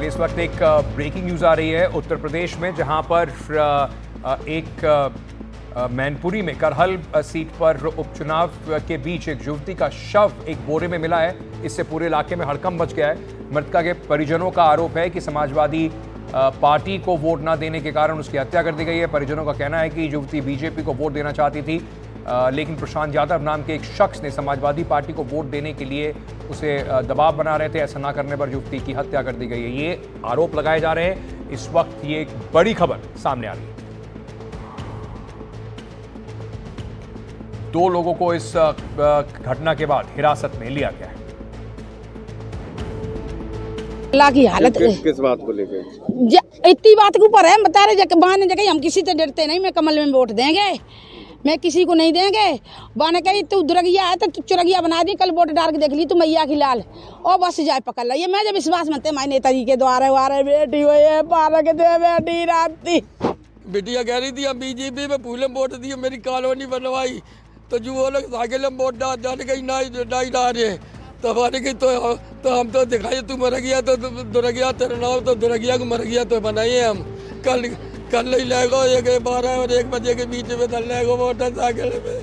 चलिए इस वक्त एक ब्रेकिंग न्यूज आ रही है उत्तर प्रदेश में, जहां पर एक मैनपुरी में करहल सीट पर उपचुनाव के बीच एक युवती का शव एक बोरे में मिला है। इससे पूरे इलाके में हड़कंप मच गया है। मृतका के परिजनों का आरोप है कि समाजवादी पार्टी को वोट न देने के कारण उसकी हत्या कर दी गई है। परिजनों का कहना है कि युवती बीजेपी को वोट देना चाहती थी, लेकिन प्रशांत यादव नाम के एक शख्स ने समाजवादी पार्टी को वोट देने के लिए उसे दबाव बना रहे थे। ऐसा ना करने पर युवती की हत्या कर दी गई है। ये आरोप लगाए जा रहे हैं। इस वक्त ये एक बड़ी खबर सामने आ रही है। 2 लोगों को इस घटना के बाद हिरासत में लिया गया है। अल्लाह की हालत किस बात को लेकर? इतनी बात के ऊपर है, बता रहे बाने जगह हम किसी से डरते नहीं। मैं कमल में वोट देंगे, मैं किसी को नहीं देंगे। बाने कही तू दुरगिया है तो तू चुरगिया बना दी, कल वोट डाल के देख ली तू मैया की लाल और बस जाए पकड़ ला। ये मैं जब विश्वास मनते माय नेताजी के द्वारे वारे बेटी हुई पालक दे बेटी राती बेटिया कह रही थी हम बीजेपी में फूले वोट दिए, मेरी कॉलोनी बनवाई तो जो वो लोग साइकिल में वोट डाल गई नहीं डाल रहे तो हमारे की तो हम तो दिखाई तू मर गया तो दुरगिया तेरा नाम तो दुरगिया को मर गया तो बनाइए हम कल नहीं लगो 12 और 1 बजे के बीच में चल लगो मोटरसाइकिल में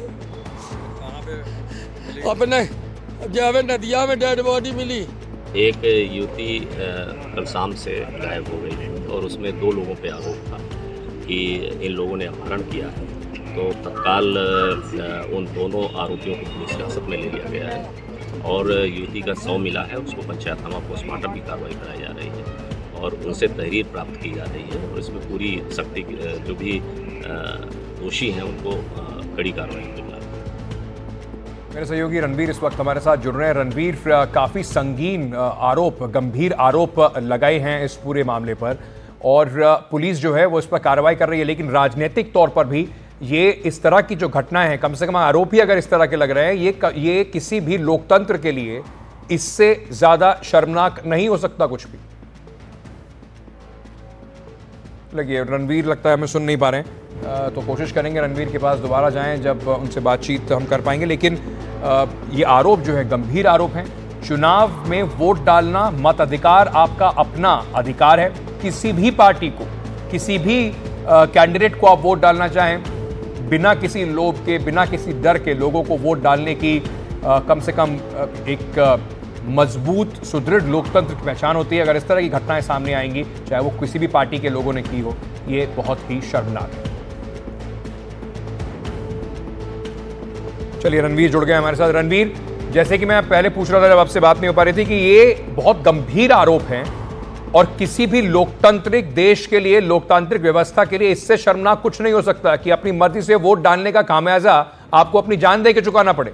अपने जब नदिया में डेड बॉडी मिली। एक युवती कल शाम से गायब हो गई है और उसमें 2 लोगों पे आरोप था कि इन लोगों ने अपहरण किया है। तो तत्काल उन दोनों आरोपियों को पुलिस हिरासत में ले लिया गया है और युवती का शव मिला है। उसको पंचायतनामा पोस्टमार्टम की कार्रवाई कराई जा रही है और उनसे तहरीर प्राप्त की जा रही है और इसमें पूरी सख्ती जो भी दोषी हैं उनको कड़ी कार्रवाई की जा रही है। मेरे सहयोगी रणवीर इस वक्त हमारे साथ जुड़ रहे हैं। रणवीर, काफ़ी संगीन आरोप, गंभीर आरोप लगाए हैं इस पूरे मामले पर और पुलिस जो है वो इस पर कार्रवाई कर रही है, लेकिन राजनीतिक तौर पर भी ये इस तरह की जो घटनाएं हैं, कम से कम आरोप ही अगर इस तरह के लग रहे हैं, ये किसी भी लोकतंत्र के लिए इससे ज़्यादा शर्मनाक नहीं हो सकता कुछ भी। लगिए रणवीर लगता है हमें सुन नहीं पा रहे हैं, तो कोशिश करेंगे रणवीर के पास दोबारा जाएं जब उनसे बातचीत हम कर पाएंगे। लेकिन ये आरोप जो है गंभीर आरोप हैं। चुनाव में वोट डालना मताधिकार आपका अपना अधिकार है। किसी भी पार्टी को, किसी भी कैंडिडेट को आप वोट डालना चाहें, बिना किसी लोभ के, बिना किसी डर के लोगों को वोट डालने की कम से कम एक मजबूत सुदृढ़ लोकतंत्र की पहचान होती है। अगर इस तरह की घटनाएं सामने आएंगी, चाहे वो किसी भी पार्टी के लोगों ने की हो, ये बहुत ही शर्मनाक है। चलिए रणवीर जुड़ गए हमारे साथ। रणवीर, जैसे कि मैं पहले पूछ रहा था जब आपसे बात नहीं हो पा रही थी कि ये बहुत गंभीर आरोप हैं और किसी भी लोकतांत्रिक देश के लिए, लोकतांत्रिक व्यवस्था के लिए इससे शर्मनाक कुछ नहीं हो सकता कि अपनी मर्जी से वोट डालने का खामियाजा आपको अपनी जान दे के चुकाना पड़े।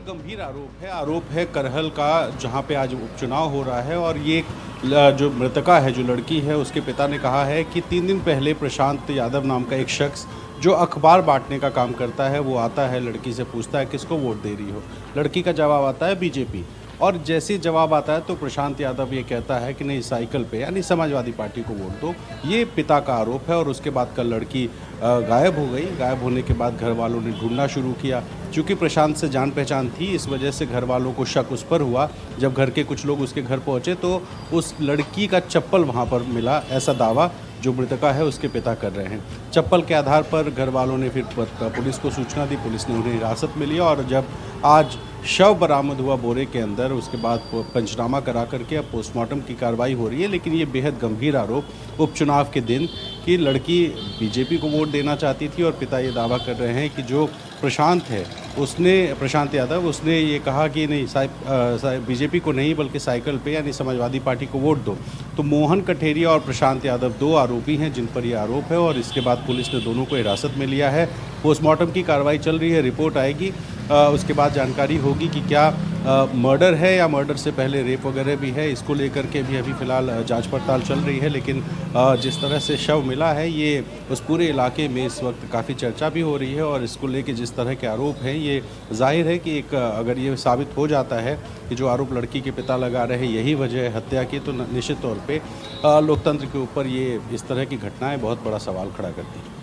गंभीर आरोप है करहल का, जहां पे आज उपचुनाव हो रहा है और ये जो मृतका है, जो लड़की है, उसके पिता ने कहा है कि 3 दिन पहले प्रशांत यादव नाम का एक शख्स जो अखबार बांटने का काम करता है, वो आता है, लड़की से पूछता है किसको वोट दे रही हो। लड़की का जवाब आता है बीजेपी, और जैसे जवाब आता है तो प्रशांत यादव ये कहता है कि नहीं साइकिल पे यानी समाजवादी पार्टी को वोट दो। ये पिता का आरोप है और उसके बाद कल लड़की गायब हो गई। गायब होने के बाद घर वालों ने ढूंढना शुरू किया। चूँकि प्रशांत से जान पहचान थी, इस वजह से घर वालों को शक उस पर हुआ। जब घर के कुछ लोग उसके घर पहुँचे तो उस लड़की का चप्पल वहाँ पर मिला, ऐसा दावा जो मृतका है उसके पिता कर रहे हैं। चप्पल के आधार पर घर वालों ने फिर पुलिस को सूचना दी। पुलिस ने उन्हें हिरासत में लिया और जब आज शव बरामद हुआ बोरे के अंदर, उसके बाद पंचनामा करा करके अब पोस्टमार्टम की कार्रवाई हो रही है। लेकिन ये बेहद गंभीर आरोप उपचुनाव के दिन कि लड़की बीजेपी को वोट देना चाहती थी और पिता ये दावा कर रहे हैं कि जो प्रशांत यादव उसने ये कहा कि नहीं बीजेपी को नहीं बल्कि साइकिल पे यानी समाजवादी पार्टी को वोट दो। तो मोहन कठेरिया और प्रशांत यादव 2 आरोपी हैं जिन पर ये आरोप है और इसके बाद पुलिस ने दोनों को हिरासत में लिया है। पोस्टमार्टम की कार्रवाई चल रही है, रिपोर्ट आएगी, उसके बाद जानकारी होगी कि क्या मर्डर है या मर्डर से पहले रेप वगैरह भी है। इसको लेकर के भी अभी फ़िलहाल जांच पड़ताल चल रही है। लेकिन जिस तरह से शव मिला है, ये उस पूरे इलाके में इस वक्त काफ़ी चर्चा भी हो रही है और इसको लेके जिस तरह के आरोप हैं, ये जाहिर है कि एक अगर ये साबित हो जाता है कि जो आरोप लड़की के पिता लगा रहे यही वजह है हत्या की, तो निश्चित तौर पर लोकतंत्र के ऊपर ये इस तरह की घटनाएँ बहुत बड़ा सवाल खड़ा करती हैं।